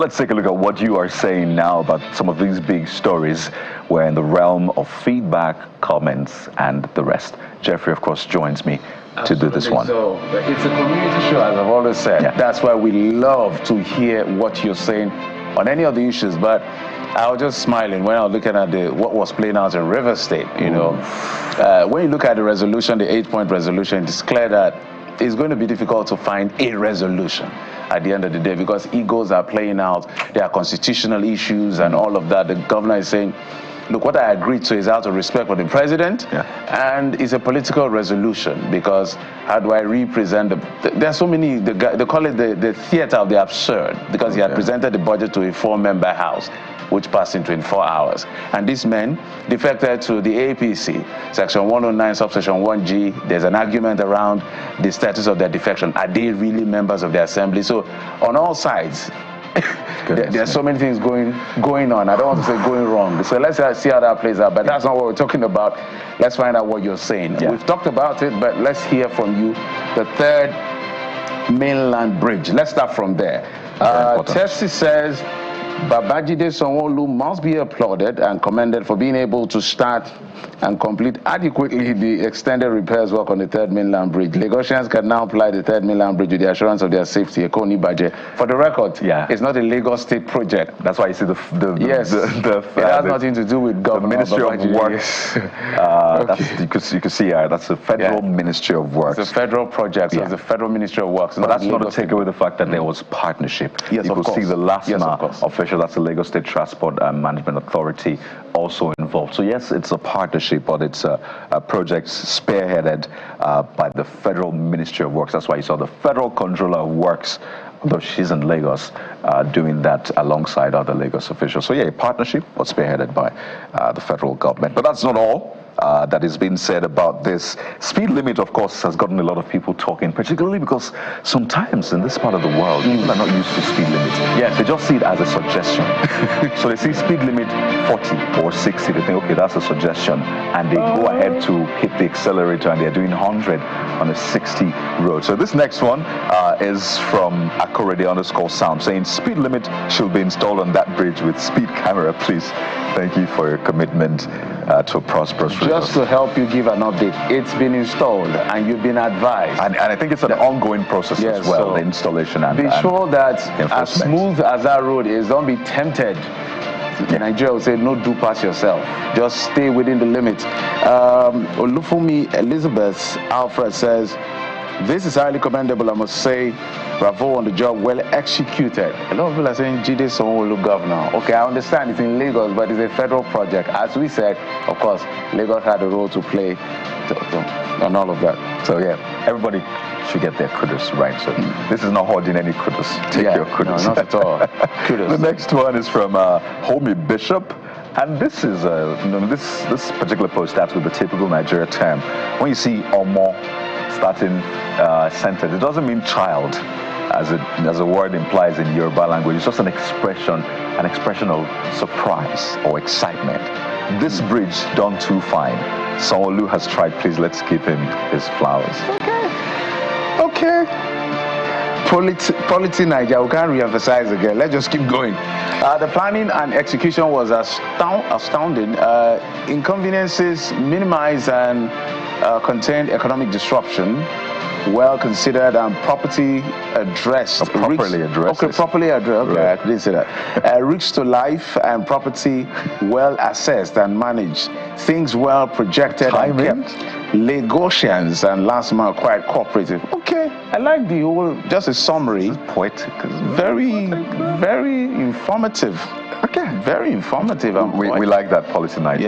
Let's take a look at what you are saying now about some of these big stories. We're in the realm of feedback, comments, and the rest. Jeffrey, of course, joins me to do this one. So it's a community show, as I've always said. Yeah. That's why we love to hear what you're saying on any of the issues. But I was just smiling when I was looking at what was playing out in River State. You know, when you look at the resolution, the 8-point resolution, it's clear that it's going to be difficult to find a resolution at the end of the day because egos are playing out. There are constitutional issues and all of that. The governor is saying, look, what I agreed to is out of respect for the president, and it's a political resolution because how do I represent there are so many, they call it the theater of the absurd because he had presented the budget to a 4-member house, which passed in 24 hours. And these men defected to the APC, Section 109, Subsection 1G. There's an argument around the status of their defection. Are they really members of the assembly? So on all sides, there are so many things going on. I don't want to say going wrong. So let's see how that plays out. But that's not what we're talking about. Let's find out what you're saying. We've talked about it, but let's hear from you. The third Mainland Bridge. Let's start from there. Tessie says, Babajide Sanwo-Olu must be applauded and commended for being able to start and complete adequately the extended repairs work on the third Mainland Bridge. Lagosians can now apply the third Mainland Bridge with the assurance of their safety. Ekoni Baje. For the record, it's not a Lagos State project. That's why you see it has nothing to do with government. Ministry of Works. You can see that's the Federal Ministry of Works. It's a federal project, so it's the Federal Ministry of Works. But that's not to take away the fact that there was partnership. Yes, you of could course. see the last official. That's the Lagos State Transport Management Authority also involved. So yes, it's a partnership, but it's a project spearheaded by the Federal Ministry of Works. That's why you saw the Federal Controller of Works, though she's in Lagos, doing that alongside other Lagos officials. So yeah, a partnership, but spearheaded by the federal government. But that's not all that is being said about this. Speed limit, of course, has gotten a lot of people talking, particularly because sometimes in this part of the world, people are not used to speed limits. Yes, they just see it as a suggestion. So they see speed limit 40 or 60, they think, okay, that's a suggestion, and they go ahead to hit the accelerator and they're doing 100 on a 60 road. So this next one is from Akorede_sound saying speed limit should be installed on that bridge with speed camera, please. Thank you for your commitment to a prosperous river. Just to help you give an update, it's been installed and you've been advised. And I think it's an ongoing process as well, so the installation and be sure that as smooth as that road is, don't be tempted. Nigeria will say, no, do pass yourself. Just stay within the limit. Olufumi Elizabeth Alfred says, this is highly commendable, I must say. Bravo on the job, well executed. A lot of people are saying Jide Sanwo-Olu governor. Okay, I understand it's in Lagos, but it's a federal project. As we said, of course, Lagos had a role to play on all of that. So yeah, everybody should get their kudos right. So this is not holding any kudos. Take your kudos. No, not at all. Kudos. The next one is from Homie Bishop. And this is, this particular post starts with the typical Nigeria term. When you see Omo starting sentence, it doesn't mean child, as a word implies in Yoruba language. It's just an expression of surprise or excitement. This bridge done too fine. Sanwo-Olu has tried. Please, let's give him his flowers. Okay. Polity Nigeria, we can't re-emphasize again. Let's just keep going. The planning and execution was astounding. Inconveniences minimized and contained economic disruption. Well considered and property addressed. Properly addressed. Okay, properly addressed. Okay, I didn't say that. Reach to life and property well assessed and managed. Things well projected and kept. Lagosians and last mile quite cooperative. Okay, I like the whole, just a summary. Poetic. Very, very informative. Okay, very informative. We like that policy night.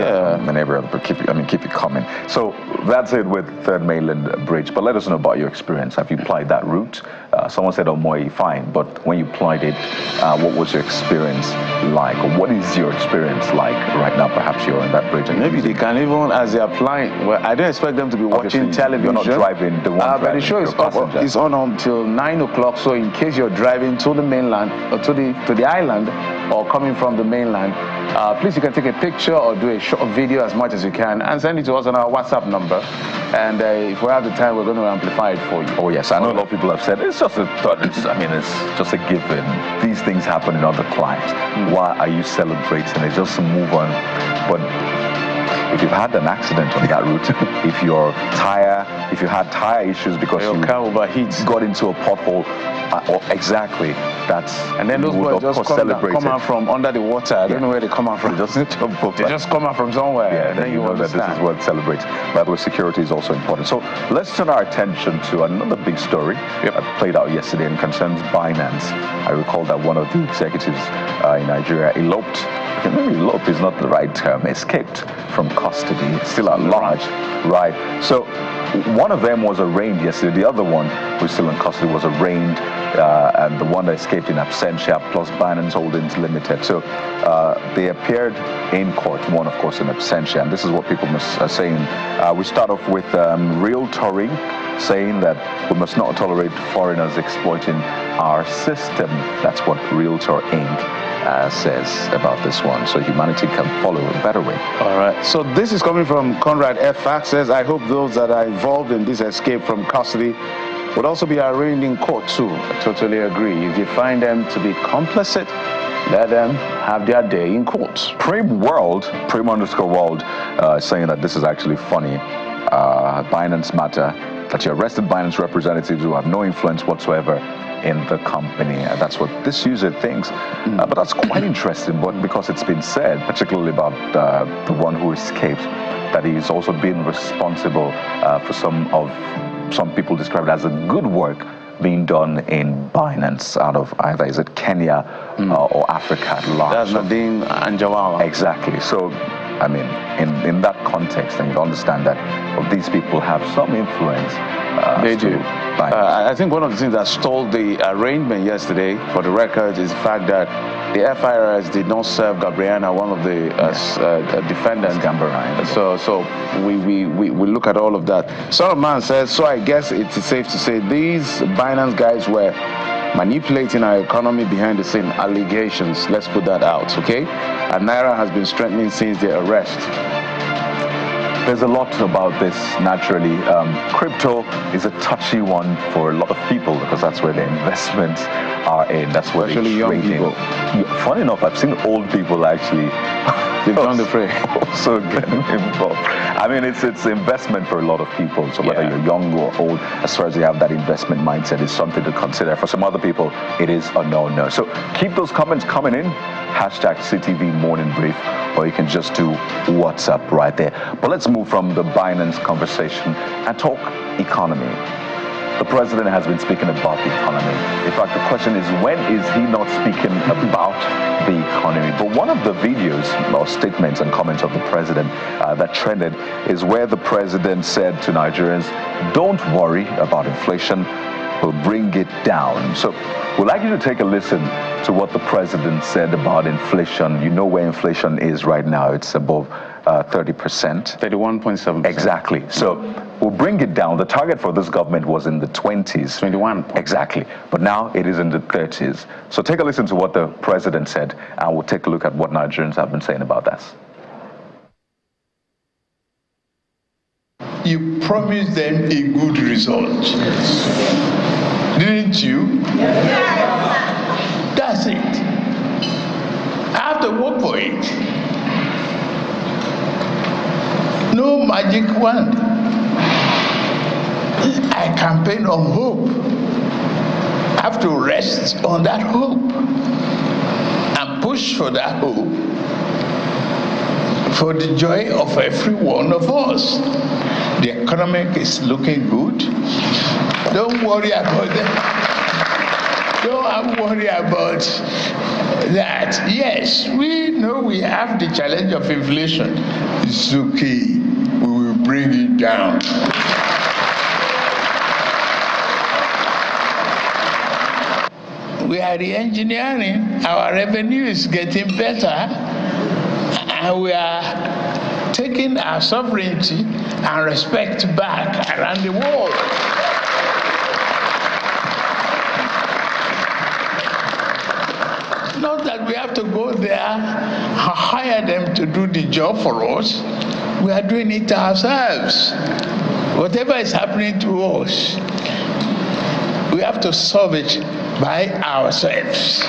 Keep it coming. So that's it with Third Mainland Bridge. But let us know about your experience. Have you applied that route? Someone said Omoy, fine, but when you applied it, what was your experience like? Or what is your experience like right now? Perhaps you're on that bridge. And maybe they can even, as they're applying, well, I don't expect them to be watching television. You're not driving the one but the show is on until 9 o'clock. So in case you're driving to the mainland or to the island, or coming from the mainland, please, you can take a picture or do a short video as much as you can and send it to us on our WhatsApp number. And if we have the time, we're going to amplify it for you. Oh, yes. I know a lot of people have said it's just a thought. It's just a given. These things happen in other climes. Why are you celebrating it? Just move on. But if you've had an accident on that route, if you had tire issues because your car overheats, got into a pothole, exactly, and then those boys just come out from under the water. I don't know where they come out from. They just come out from somewhere. Yeah, and then you know that this is worth celebrating. By the way, security is also important. So let's turn our attention to another big story that played out yesterday and concerns Binance. I recall that one of the executives in Nigeria eloped. Maybe elope is not the right term. Escaped from custody, still at large, right? So one of them was arraigned yesterday. The other one, who's still in custody, was arraigned, and the one that escaped in absentia, plus Binance Holdings Limited. So they appeared in court. One, of course, in absentia, and this is what people are saying. We start off with Realtoring, saying that we must not tolerate foreigners exploiting our system. That's what Realtor Inc. Says about this one, so humanity can follow a better way. All right, so this is coming from Conrad F. Fax, says, I hope those that are involved in this escape from custody would also be arraigned in court too. I totally agree. If you find them to be complicit, let them have their day in court. Prim_World saying that this is actually funny. Binance matter, that you arrested Binance representatives who have no influence whatsoever in the company. That's what this user thinks. But that's quite interesting, but because it's been said, particularly about the one who escaped, that he's also been responsible for some people describe it as a good work being done in Binance out of either, is it Kenya or Africa at large. That's Nadine Anjawala. Exactly. So, I mean, in that context, and you understand that these people have some influence. They do. I think one of the things that stalled the arraignment yesterday, for the record, is the fact that the FIRS did not serve Gabriana, one of the defendants. So we look at all of that. Son of Man says, so I guess it's safe to say these Binance guys were manipulating our economy behind the scene. Allegations, let's put that out, okay? And Naira has been strengthening since the arrest. There's a lot about this, naturally. Crypto is a touchy one for a lot of people because that's where their investments are in. That's where especially young people. Yeah, funny enough, I've seen old people actually. They've done the fray. Also getting involved. I mean, it's investment for a lot of people. So whether you're young or old, as far as you have that investment mindset, is something to consider. For some other people, it is a no-no. So keep those comments coming in. Hashtag CTV Morning Brief, or you can just do WhatsApp right there. But let's move from the Binance conversation and talk economy. The president has been speaking about the economy. In fact, the question is, when is he not speaking about the economy? But one of the videos or statements and comments of the president that trended is where the president said to Nigerians, don't worry about inflation, we'll bring it down. So we'd like you to take a listen to what the president said about inflation. You know where inflation is right now. It's above 30%. 31.7%. Exactly. So we'll bring it down. The target for this government was in the 20s. 21. Exactly. But now it is in the 30s. So take a listen to what the president said, and we'll take a look at what Nigerians have been saying about this. You promised them a good result. Didn't you? That's it. I have to work for it. No magic wand. I campaign on hope. I have to rest on that hope and push for that hope for the joy of every one of us. The economic is looking good. Don't worry about that. Don't worry about that. Yes, we know we have the challenge of inflation. It's okay. We will bring it down. We are re-engineering. Our revenue is getting better. And we are taking our sovereignty and respect back around the world. Not that we have to go there, hire them to do the job for us. We are doing it ourselves. Whatever is happening to us, we have to solve it by ourselves.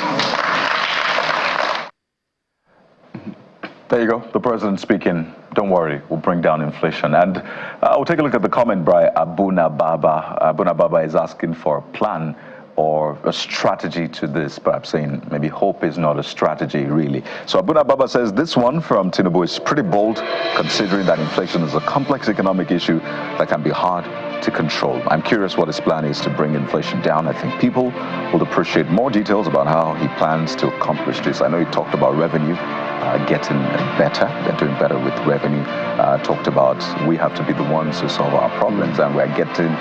There you go, the president speaking. Don't worry, we'll bring down inflation. And we'll take a look at the comment by Abuna Baba. Abuna Baba is asking for a plan or a strategy to this, perhaps saying maybe hope is not a strategy, really. So Abuna Baba says this one from Tinubu is pretty bold, considering that inflation is a complex economic issue that can be hard to control. I'm curious what his plan is to bring inflation down. I think people will appreciate more details about how he plans to accomplish this. I know he talked about revenue getting better. They're doing better with revenue. Talked about we have to be the ones who solve our problems, and we're getting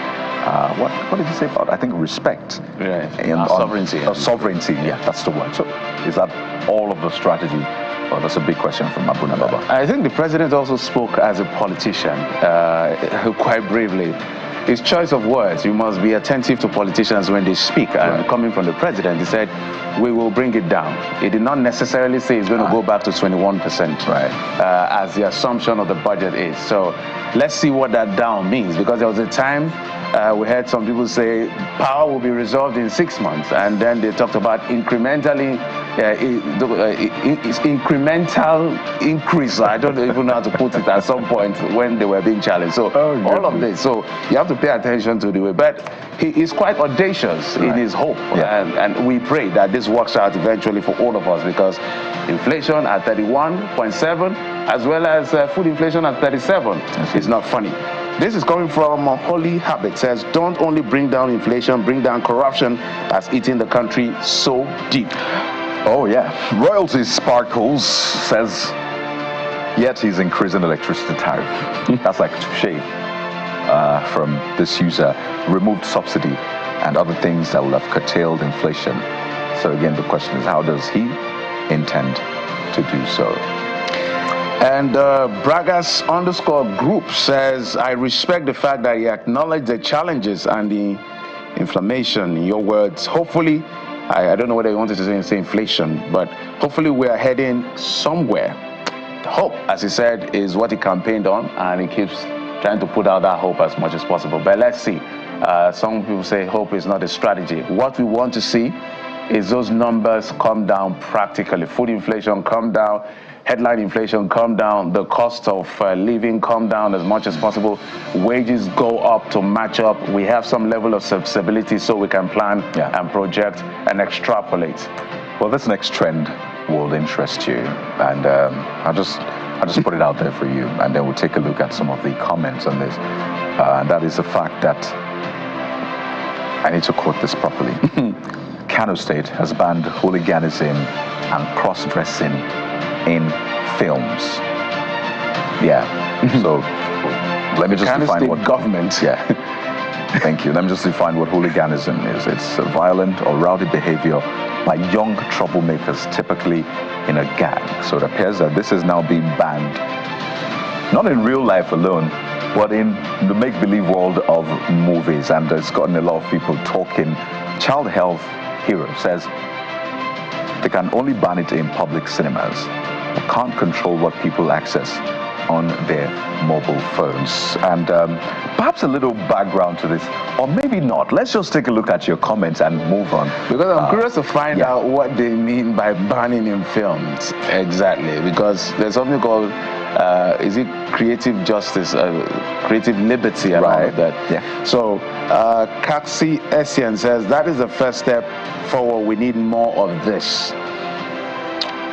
what did he say about, I think, respect? Yeah, and sovereignty. Sovereignty, yeah, that's the word. So is that all of the strategy? Well, that's a big question from Abuna Baba. I think the president also spoke as a politician, quite bravely. His choice of words, you must be attentive to politicians when they speak. And coming from the president, he said, we will bring it down. He did not necessarily say it's going to go back to 21%, as the assumption of the budget is. So let's see what that down means, because there was a time we heard some people say power will be resolved in 6 months, and then they talked about incremental increase. I don't even know how to put it at some point when they were being challenged. So all of this. So you have to pay attention to the way. But he is quite audacious in his hope, and we pray that this works out eventually for all of us, because inflation at 31.7 as well as food inflation at 37 is not funny. This is coming from Holy Habit. Says, don't only bring down inflation, bring down corruption that's eating the country so deep. Oh yeah, Royalty Sparkles says, yet he's increasing electricity tariff. That's like touche from this user. Removed subsidy and other things that will have curtailed inflation. So again, the question is, how does he intend to do so? And Bragas_group says, I respect the fact that you acknowledge the challenges and the inflammation, in your words. Hopefully, I don't know whether you wanted to say inflation, but hopefully we are heading somewhere. Hope, as he said, is what he campaigned on, and he keeps trying to put out that hope as much as possible. But let's see. Some people say hope is not a strategy. What we want to see is those numbers come down practically. Food inflation come down. Headline inflation come down, the cost of living come down as much as possible, wages go up to match up. We have some level of stability so we can plan and project and extrapolate. Well, this next trend will interest you, and I'll just put it out there for you, and then we'll take a look at some of the comments on this. And that is the fact that, I need to quote this properly, Kano State has banned hooliganism and cross-dressing in films. Yeah. So let me just define what government. Yeah. Thank you. Let me just define what hooliganism is. It's a violent or rowdy behavior by young troublemakers, typically in a gang. So it appears that this is now being banned, not in real life alone, but in the make-believe world of movies. And it's gotten a lot of people talking. Child Health Hero says they can only ban it in public cinemas. They can't control what people access on their mobile phones. And perhaps a little background to this, or maybe not. Let's just take a look at your comments and move on. Because I'm curious to find out what they mean by banning in films exactly. Because there's something called, is it creative justice, creative liberty, and all of that. Yeah. So Kaksi Essien says, that is the first step forward. We need more of this.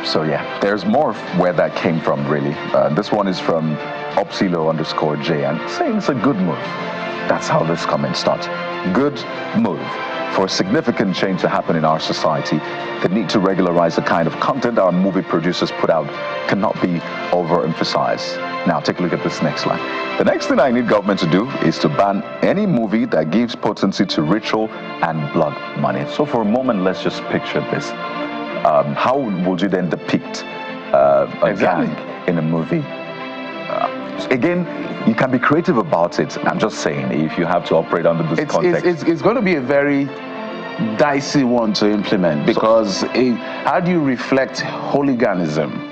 So yeah, there's more of where that came from, really. This one is from Opsilo_J, and saying it's a good move. That's how this comment starts. Good move. For a significant change to happen in our society, the need to regularize the kind of content our movie producers put out cannot be overemphasized. Now take a look at this next line. The next thing I need government to do is to ban any movie that gives potency to ritual and blood money. So for a moment, let's just picture this. How would you then depict a gang in a movie? Again, you can be creative about it. I'm just saying, if you have to operate under this context. It's going to be a very dicey one to implement, because how do you reflect hooliganism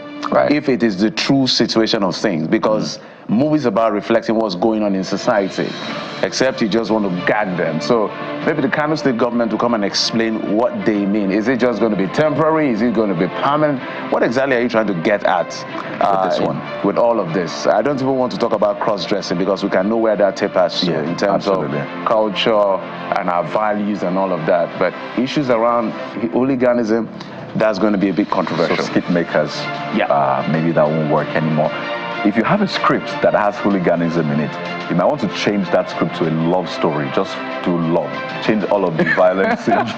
if it is the true situation of things? Because movies about reflecting what's going on in society, except you just want to gag them. So maybe the Kano state government will come and explain what they mean. Is it just going to be temporary? Is it going to be permanent? What exactly are you trying to get at with this one? With all of this? I don't even want to talk about cross-dressing, because we can know where that tapers to in terms of culture and our values and all of that. But issues around hooliganism, that's going to be a bit controversial. So skit makers, maybe that won't work anymore. If you have a script that has hooliganism in it, you might want to change that script to a love story. Just do love. Change all of the violence scenes.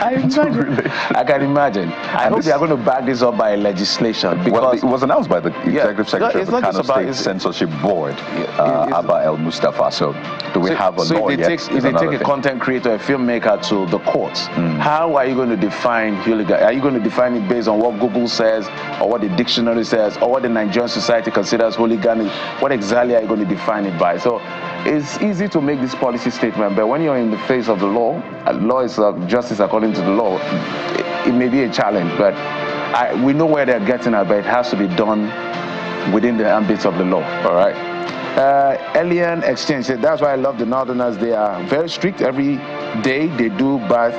I can imagine. I hope they are going to back this up by legislation. Because it was announced by the executive secretary of the Kano State Censorship Board, Abba El Mustafa. So do we have a law yet? If they take a content creator, a filmmaker to the courts, how are you going to define hooligan? Are you going to define it based on what Google says, or what the dictionary says, or what the Nigerian society considers hooligan? What exactly are you going to define it by? So it's easy to make this policy statement, but when you're in the face of the law, law is justice according to the law, it may be a challenge, but we know where they're getting at, but it has to be done within the ambit of the law, all right? Alien Exchange said, that's why I love the Northerners. They are very strict. Every day they do bad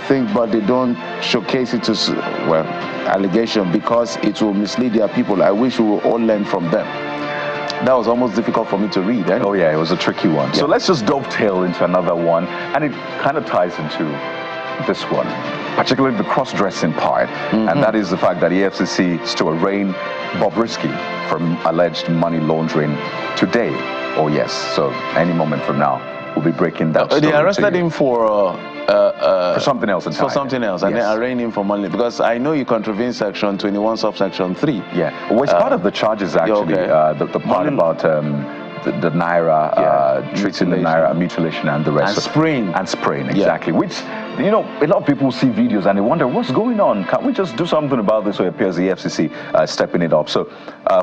things, but they don't showcase it to, allegation, because it will mislead their people. I wish we will all learn from them. That was almost difficult for me to read. Oh yeah, it was a tricky one. So let's just dovetail into another one, and it kind of ties into this one, particularly the cross-dressing part, and that is the fact that the EFCC is to arraign Bobrisky from alleged money laundering today. Oh yes, so any moment from now, we'll be breaking that story. They arrested him for something else entirely. For something else, and then arraign him for money, because I know you contravene section 21 subsection 3. Yeah, well, it's part of the charges actually, the part about the Naira, treating the Naira, mutilation and the rest. And spraying, exactly. Which, you know, a lot of people see videos and they wonder, what's going on? Can't we just do something about this? So it appears the FCC stepping it up. So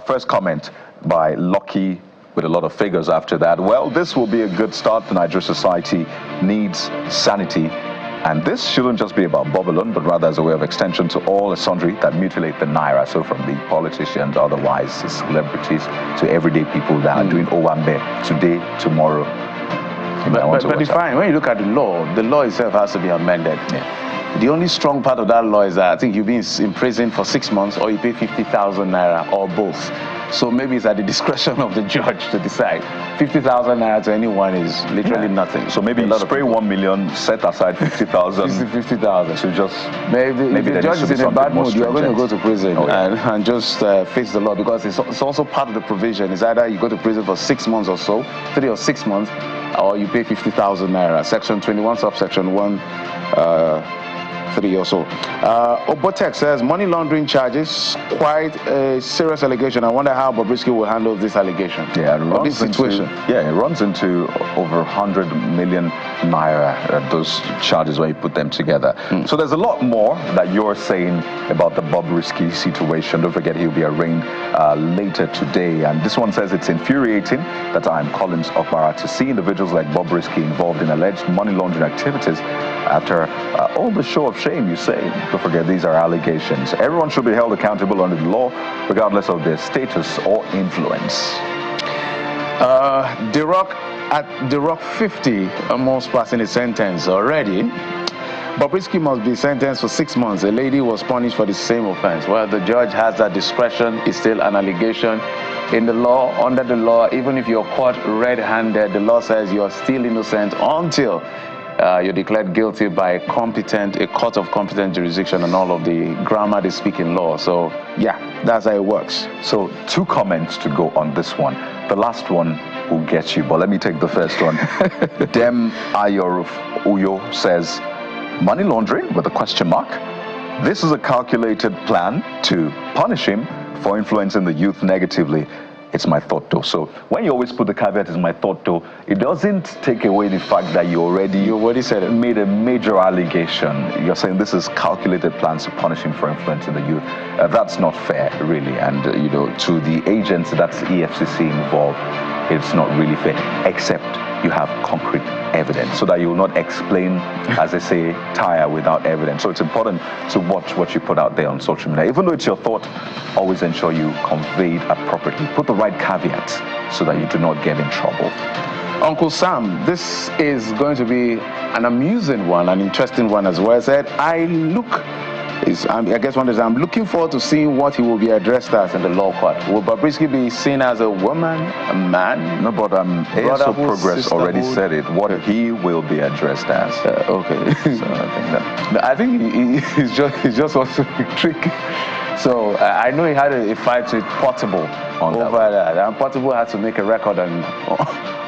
first comment by Lucky, with a lot of figures after that. Well, this will be a good start. The Nigerian society needs sanity. And this shouldn't just be about Babylon, but rather as a way of extension to all the sundry that mutilate the Naira. So from the politicians, otherwise celebrities, to everyday people that are doing Owambe today, tomorrow. But define, when you look at the law itself has to be amended. The only strong part of that law is that I think you've been in prison for 6 months, or you pay 50,000 Naira, or both. So maybe it's at the discretion of the judge to decide. 50,000 Naira to anyone is literally nothing. So maybe you spray 1 million, set aside 50,000. 50,000. So just maybe the judge is in a bad mood, you're going to go to prison and just face the law, because it's also part of the provision. It's either you go to prison for 6 months or so, 3 or 6 months, or you pay 50,000 Naira. Section 21, subsection 1. 3 or so. Obotek says money laundering charges, quite a serious allegation. I wonder how Bobrisky will handle this allegation. Yeah, it runs into over 100 million Naira, those charges when you put them together. So there's a lot more that you're saying about the Bobrisky situation. Don't forget he'll be arraigned later today. And this one says it's infuriating that I'm Collins Okpara to see individuals like Bobrisky involved in alleged money laundering activities after all the show of shame, you say. Don't forget, these are allegations. Everyone should be held accountable under the law, regardless of their status or influence. The Rock 50, almost passing a sentence already. Bobrisky must be sentenced for 6 months. A lady was punished for the same offense. Well, the judge has that discretion. It's still an allegation. In the law, under the law, even if you're caught red-handed, the law says you're still innocent until you're declared guilty by a court of competent jurisdiction, and all of the grammar they speak in law. So, yeah, that's how it works. So, 2 comments to go on this one. The last one will get you, but let me take the first one. Dem Ayoruf Uyo says, money laundering with a question mark. This is a calculated plan to punish him for influencing the youth negatively. It's my thought though. So when you always put the caveat is my thought though, it doesn't take away the fact that you already said it, made a major allegation. You're saying this is calculated plans to punish him for influencing the youth. That's not fair, really. And you know, to the agents, that's EFCC involved, it's not really fair, except you have concrete evidence, so that you will not explain, as they say, tire without evidence. So it's important to watch what you put out there on social media. Even though it's your thought, always ensure you convey it appropriately. Put the right caveats so that you do not get in trouble. Uncle Sam, this is going to be an amusing one, an interesting one as well. I said, I guess one is I'm looking forward to seeing what he will be addressed as in the law court. Will Bobrisky be seen as a woman, a man? No, but ASO Progress already said it, what he will be addressed as. Okay. So I think he's just also tricky. So I know he had a fight with Portable over that. And Portable had to make a record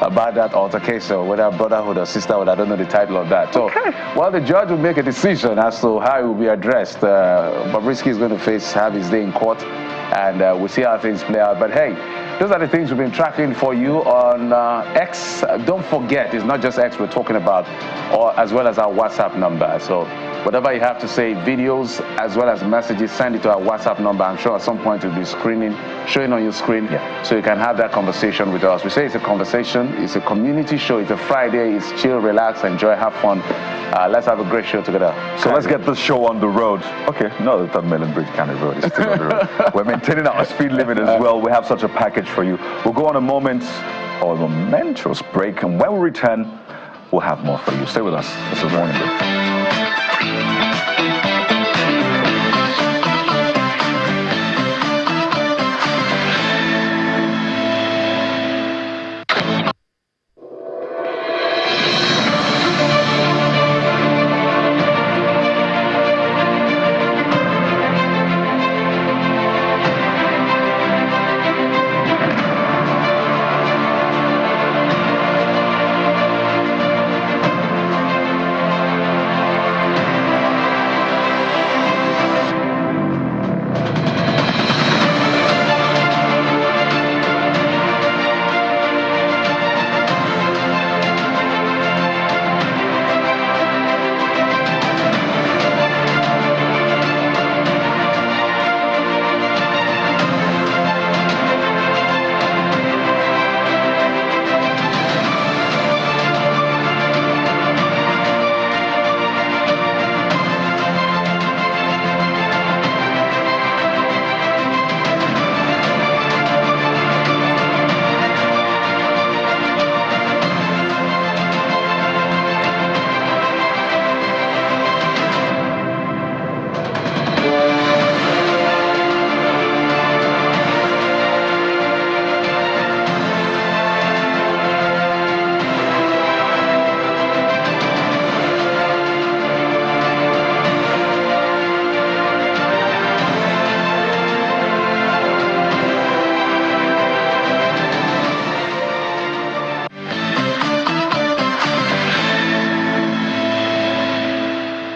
about that altercation, whether brotherhood or sisterhood. I don't know the title of that. So, well, the judge will make a decision as to how it will be addressed. Bobrisky is going to have his day in court, and we'll see how things play out. But hey, those are the things we've been tracking for you on X. Don't forget, it's not just X we're talking about, or as well as our WhatsApp number. So whatever you have to say, videos as well as messages, send it to our WhatsApp number. I'm sure at some point we'll be showing on your screen, so you can have that conversation with us. We say it's a conversation, it's a community show, it's a Friday, it's chill, relax, enjoy, have fun. Let's have a great show together. So let's get this show on the road. Okay, no, the Mainland Bridge Kano Road is still on the road. We're maintaining our speed limit as well. We have such a package for you. We'll go on a momentous break, and when we return, we'll have more for you. Stay with us. This is Morning Break.